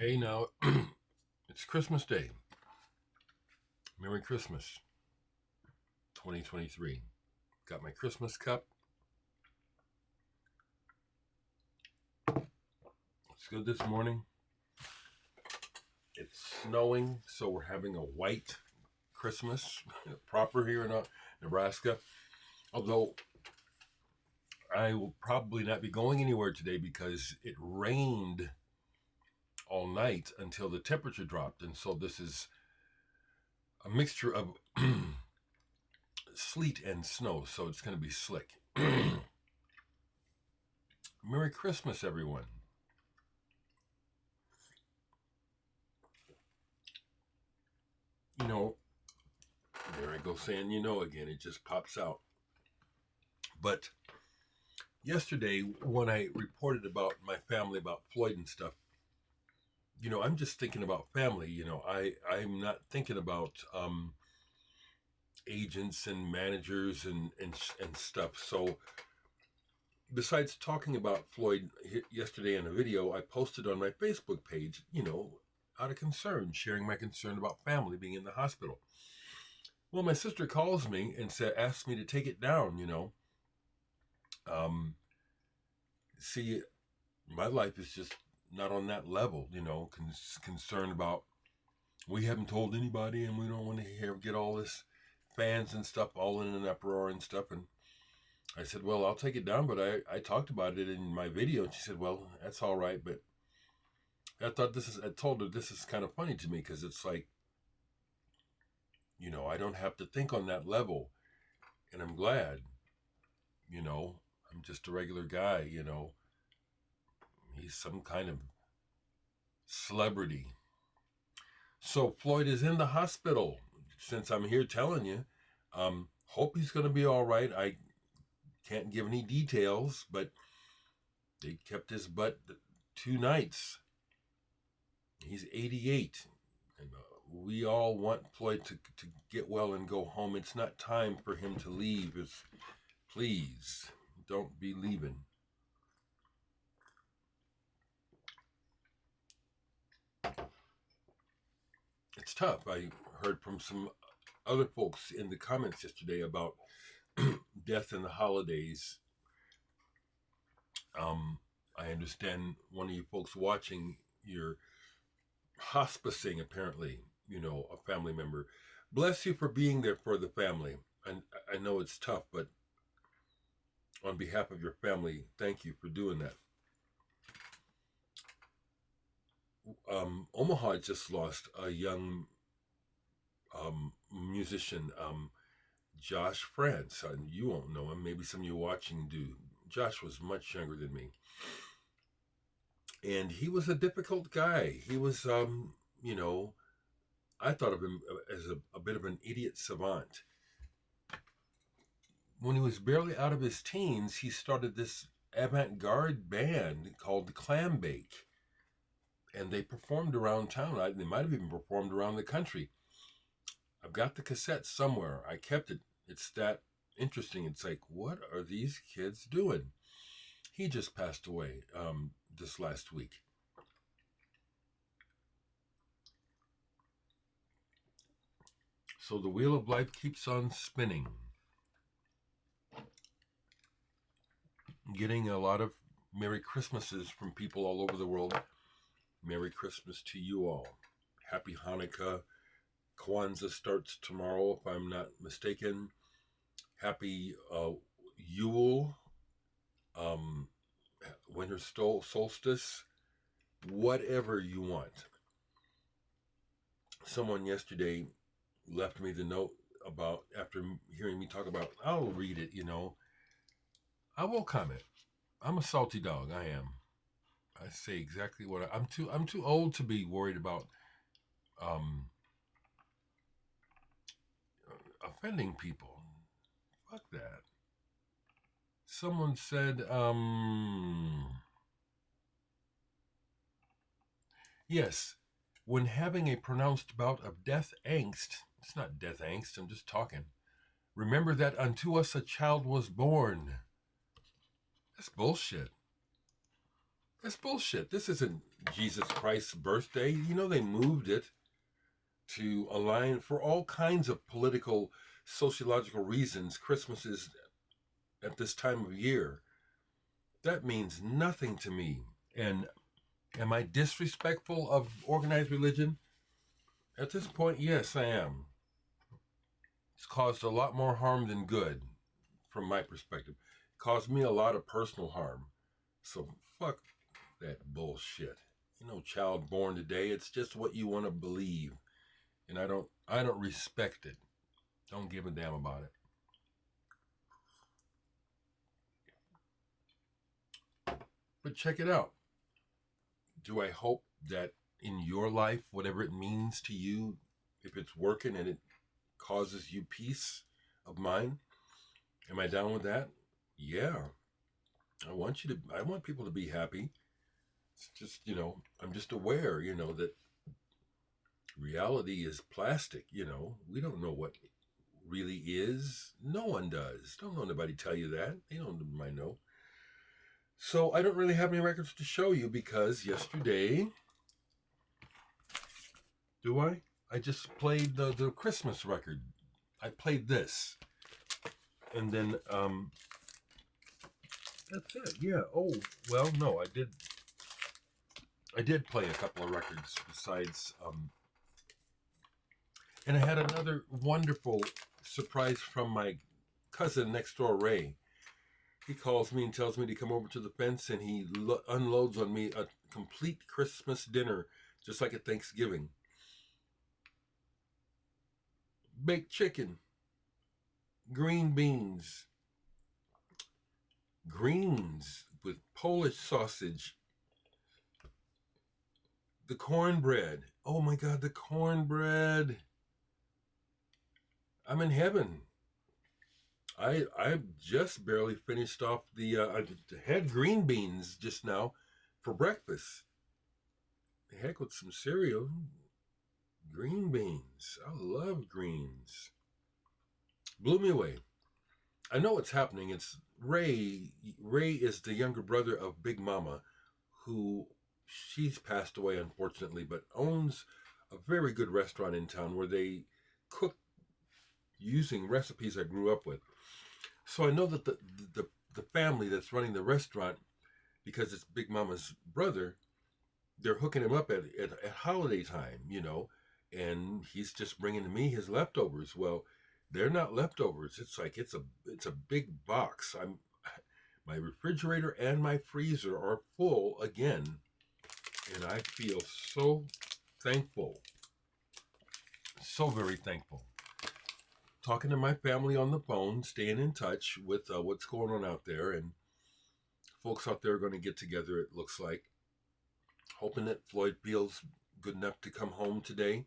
Hey, now it's Christmas Day. Merry Christmas 2023. Got my Christmas cup. It's good this morning. It's snowing, so we're having a white Christmas proper here in Nebraska. Although I will probably not be going anywhere today because it rained all night until the temperature dropped. And so this is a mixture of sleet and snow, so it's going to be slick. Merry Christmas, everyone. You know, there I go saying again. It just pops out. But yesterday, when I reported about my family, about Floyd and stuff, I'm just thinking about family. I'm not thinking about agents and managers and stuff. So besides talking about Floyd yesterday in a video I posted on my Facebook page, out of concern, sharing my concern about family being in the hospital. Well, my sister calls me and asks me to take it down. See, my life is just not on that level. Concerned about we haven't told anybody, and we don't want to get all this fans and stuff all in an uproar and stuff. And I said, well, I'll take it down, but I talked about it in my video. And she said, well, that's all right, but I told her this is kind of funny to me because it's like, I don't have to think on that level, and I'm glad. I'm just a regular guy. He's some kind of celebrity. So Floyd is in the hospital. Since I'm here telling you, hope he's going to be all right. I can't give any details, but they kept his butt 2 nights. He's 88. And we all want Floyd to get well and go home. It's not time for him to leave. Please don't be leaving. It's tough. I heard from some other folks in the comments yesterday about death in the holidays. I understand one of you folks watching, you're hospicing, apparently, a family member. Bless you for being there for the family. And I know it's tough, but on behalf of your family, thank you for doing that. Omaha just lost a young musician, Josh France. You won't know him. Maybe some of you watching do. Josh was much younger than me. And he was a difficult guy. He was, I thought of him as a bit of an idiot savant. When he was barely out of his teens, he started this avant-garde band called Clambake. And they performed around town. They might have even performed around the country. I've got the cassette somewhere. I kept it. It's that interesting. It's like, what are these kids doing? He just passed away this last week. So the wheel of life keeps on spinning. Getting a lot of Merry Christmases from people all over the world. Merry Christmas to you all. Happy Hanukkah. Kwanzaa starts tomorrow, if I'm not mistaken. Happy Yule, winter solstice, whatever you want. Someone yesterday left me the note about, after hearing me talk about, I'll read it, I will comment. I'm a salty dog. I am. I say exactly what I'm too old to be worried about offending people. Fuck that. Someone said, yes, when having a pronounced bout of death angst, it's not death angst, I'm just talking. Remember that unto us a child was born. That's bullshit. That's bullshit. This isn't Jesus Christ's birthday. You know, they moved it to align for all kinds of political, sociological reasons. Christmas is at this time of year. That means nothing to me. And am I disrespectful of organized religion? At this point, yes, I am. It's caused a lot more harm than good, from my perspective. It caused me a lot of personal harm. So fuck that bullshit. You know, child born today, it's just what you want to believe. And I don't respect it. Don't give a damn about it. But check it out. Do I hope that in your life, whatever it means to you, if it's working and it causes you peace of mind, am I down with that? Yeah. I want people to be happy. It's just, I'm just aware, that reality is plastic, We don't know what really is. No one does. Don't know anybody tell you that. They don't might know. So I don't really have any records to show you because yesterday, do I? I just played the Christmas record. I played this. And then that's it. Yeah. Oh, well, no, I did play a couple of records besides and I had another wonderful surprise from my cousin next door, Ray. He calls me and tells me to come over to the fence, and he unloads on me a complete Christmas dinner, just like at Thanksgiving. Baked chicken, green beans, greens with Polish sausage, the cornbread. Oh my God, the cornbread. I'm in heaven. I just barely finished off I had green beans just now for breakfast. Heck with some cereal. Green beans. I love greens. Blew me away. I know what's happening. It's Ray. Ray is the younger brother of Big Mama, who she's passed away unfortunately, but owns a very good restaurant in town where they cook using recipes I grew up with. So I know that the family that's running the restaurant, because it's Big Mama's brother, they're hooking him up at holiday time, and he's just bringing to me his leftovers. Well, they're not leftovers. It's like it's a big box. My refrigerator and my freezer are full again, and I feel so thankful, so very thankful. Talking to my family on the phone, staying in touch with what's going on out there, and folks out there are going to get together, it looks like. Hoping that Floyd feels good enough to come home today.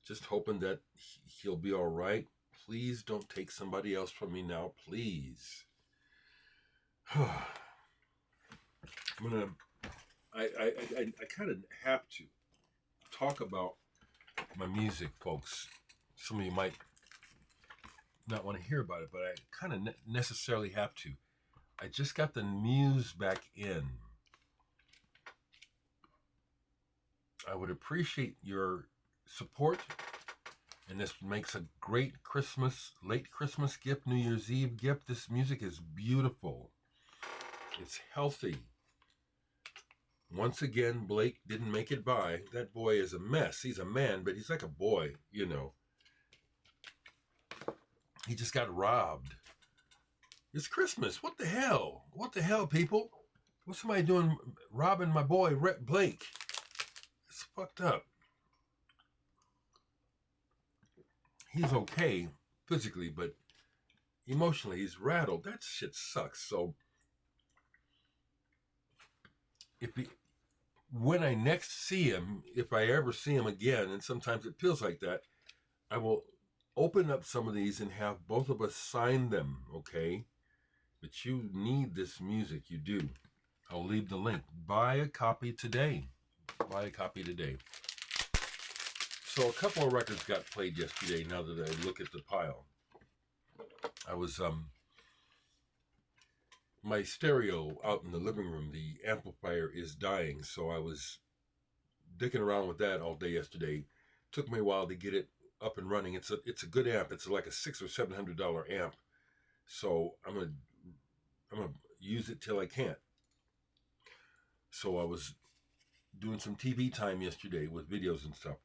Just hoping that he'll be all right. Please don't take somebody else from me now, please. I'm gonna. I kind of have to talk about my music, folks. Some of you might not want to hear about it, but I kind of necessarily have to. I just got the muse back in. I would appreciate your support, and this makes a great late Christmas gift, New Year's Eve gift. This music is beautiful. It's healthy. Once again, Blake didn't make it by. That boy is a mess. He's a man, but he's like a boy, He just got robbed. It's Christmas. What the hell? What the hell, people? What's somebody doing robbing my boy, Blake? It's fucked up. He's okay physically, but emotionally he's rattled. That shit sucks. So when I next see him, if I ever see him again, and sometimes it feels like that, I will open up some of these and have both of us sign them, okay? But you need this music, you do. I'll leave the link. Buy a copy today. Buy a copy today. So a couple of records got played yesterday now that I look at the pile. I was my stereo out in the living room, the amplifier is dying, so I was dicking around with that all day yesterday. Took me a while to get it up and running. It's a good amp. It's like a $600 or $700 amp. So I'm gonna use it till I can't. So I was doing some TV time yesterday with videos and stuff.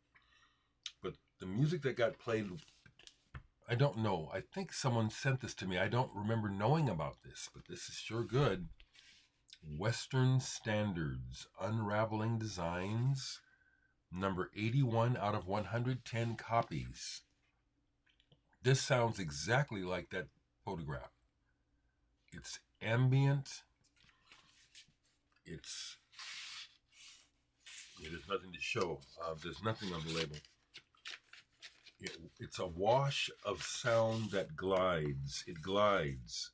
But the music that got played, I don't know. I think someone sent this to me. I don't remember knowing about this, but this is sure good. Western Standards, Unraveling Designs, number 81 out of 110 copies. This sounds exactly like that photograph. It's ambient. It is nothing to show. There's nothing on the label. It's a wash of sound that glides. It glides.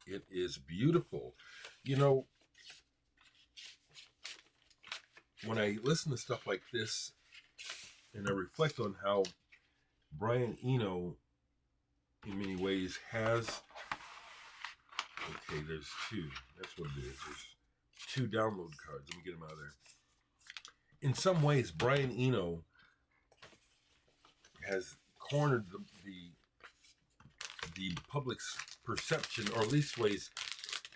It is beautiful. You know, when I listen to stuff like this and I reflect on how Brian Eno, in many ways, has... Okay, there's two. That's what it is. There's two download cards. Let me get them out of there. In some ways, Brian Eno has cornered the public's perception, or at least ways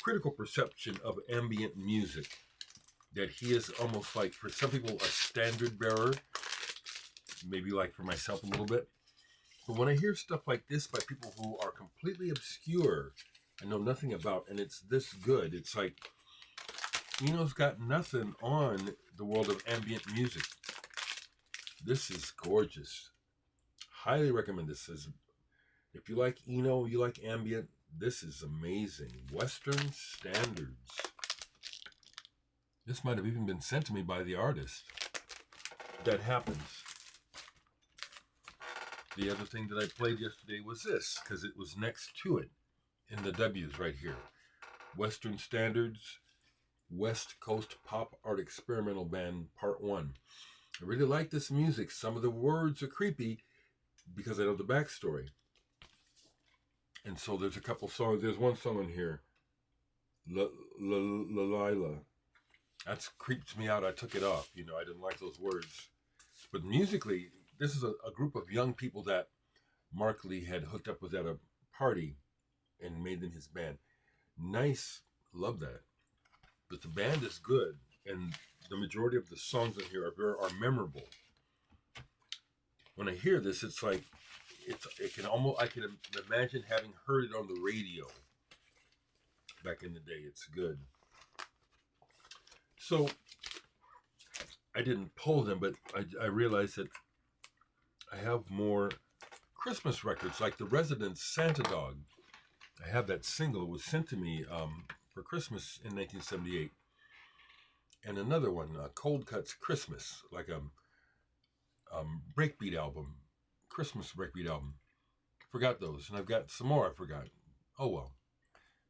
critical perception of ambient music. That he is almost like, for some people, a standard bearer. Maybe like for myself a little bit. But when I hear stuff like this by people who are completely obscure and know nothing about, and it's this good, it's like, Eno's got nothing on the world of ambient music. This is gorgeous. Highly recommend this. If you like Eno, you like ambient, this is amazing. Western Standards. This might have even been sent to me by the artist. That happens. The other thing that I played yesterday was this, because it was next to it in the W's right here. Western Standards, West Coast Pop Art Experimental Band, Part 1. I really like this music. Some of the words are creepy because I know the backstory. And so there's a couple songs. There's one song on here, Lila. That creeps me out. I took it off. You know, I didn't like those words. But musically, this is a group of young people that Mark Lee had hooked up with at a party and made them his band. Nice. Love that. But the band is good. And the majority of the songs in here are memorable. When I hear this, it's like, I can imagine having heard it on the radio back in the day. It's good. So I didn't pull them, but I realized that I have more Christmas records, like The Residents' Santa Dog. I have that single. It was sent to me for Christmas in 1978. And another one, Cold Cuts Christmas, like a breakbeat album, Christmas breakbeat album. Forgot those, and I've got some more I forgot. Oh well.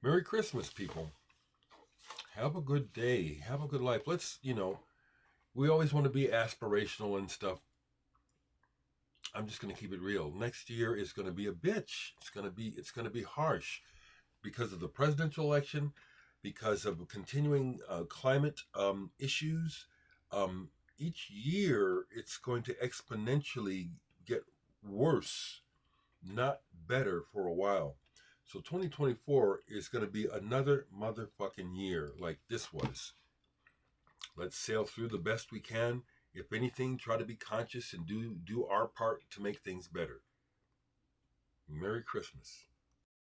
Merry Christmas, people. Have a good day. Have a good life. Let's, we always want to be aspirational and stuff. I'm just going to keep it real. Next year is going to be a bitch. It's going to be harsh because of the presidential election, because of continuing climate issues. Each year, it's going to exponentially get worse, not better for a while. So 2024 is going to be another motherfucking year like this was. Let's sail through the best we can. If anything, try to be conscious and do our part to make things better. Merry Christmas.